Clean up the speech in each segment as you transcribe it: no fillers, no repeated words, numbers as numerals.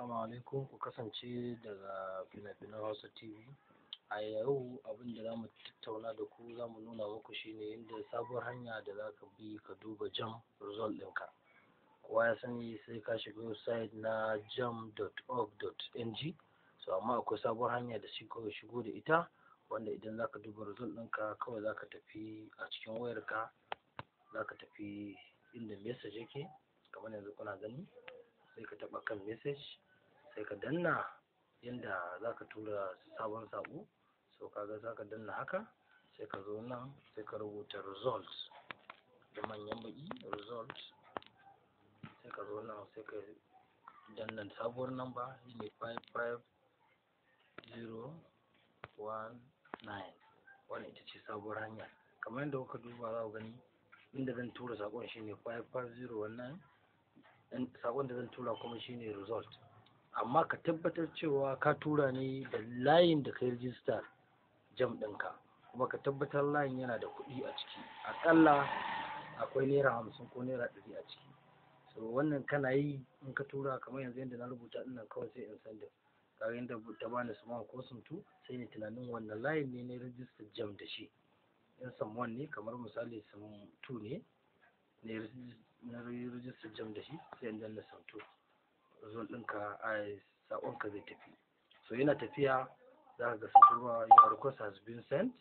Assalamu alaikum, ku kasance daga fina-finan Hausa TV. A yau abin da za mu tattauna da ku za mu nuna muku shine yadda sabuwar hanya da za ka bi ka duba Jamb result ɗinka. Kowa ya sani sai ka shiga website na jamb.org.ng, so amma akwai sabuwar hanya da shi kawai shigo da ita, wanda idan za ka duba result ɗinka kawai za ka tafi a cikin wayarka, za ka tafi inda message yake kamar yanzu kuna gani, sai ka taɓa kan message, sai ka danna yanda za ka tura sabon saƙo. So kaga za ka danna haka, sai ka zo nan sai ka rubuta results da manyan baƙi results, sai ka zo nan sai ka danna sabuwar namba shine 55019. wannan ita ce sabuwar hanya. Kamar yadda kuka duba za ku gani inda zan tura saƙon shine 55019, sakon da zan tura kuma shine result. Amma ka tabbatar cewa ka tura ne da layin da ka yi rijista Jamb ɗinka, kuma ka tabbatar layin yana da kuɗi a ciki, aƙalla akwai naira 50 ko naira 100 a ciki. So wannan kana yi in ka tura kamar yanzu yadda na rubuta ɗinnan kawai sai in sanda, kaga yadda ta bani suma ko sumtu, sai ni tunanin wannan layin ne na rijistar Jamb da shi. In sum 1 ne kamar misali sum 2 ne na rijistar Jamb da shi, sai in danna sum 2, result ɗinka a saƙonka zai tafi. So yana tafiya za ka ga sanarwa your request has been sent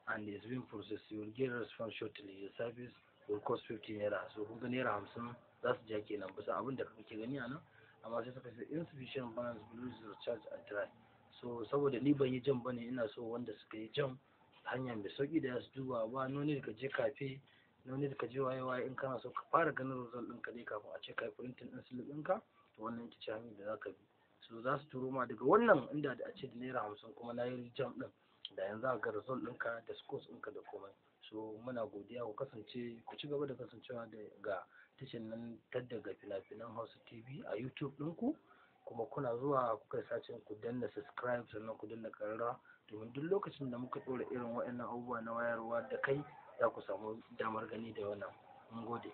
and is being processed, you will get a response shortly, your service will cost 50 naira. So kun ga naira 50 za su ja kenan bisa abin da kake gani a nan, amma sai suka ce insufficient balance, please recharge and try. So saboda ni ban yi Jamb bane, ina so wanda suka yi Jamb hanya mai sauki da ya su duba ba, noni da ka je kafe, noni da ka je waye in kana so ka fara ganin result ɗinka ne kafin a ce ka yi printing ɗin slip ɗinka, to wannan ita ce hanyar da za ka bi. So za su turo ma daga wannan inda da a ce da naira 50 kuma na yi Jamb ɗin, da yanzu a ga result ɗinka da scores ɗinka da komai. So muna godiya, ku kasance ku ci gaba da kasancewa ga tashar nan ta daga fina-finan Hausa TV a YouTube ɗinku, kuma kuna zuwa kuka yi sacin ku danna subscribe, sannan ku danna ƙararrawa, domin duk lokacin da muka ɗora irin waɗannan abubuwa na wayarwa da kai za ku samu damar gani da wannan. Mun gode.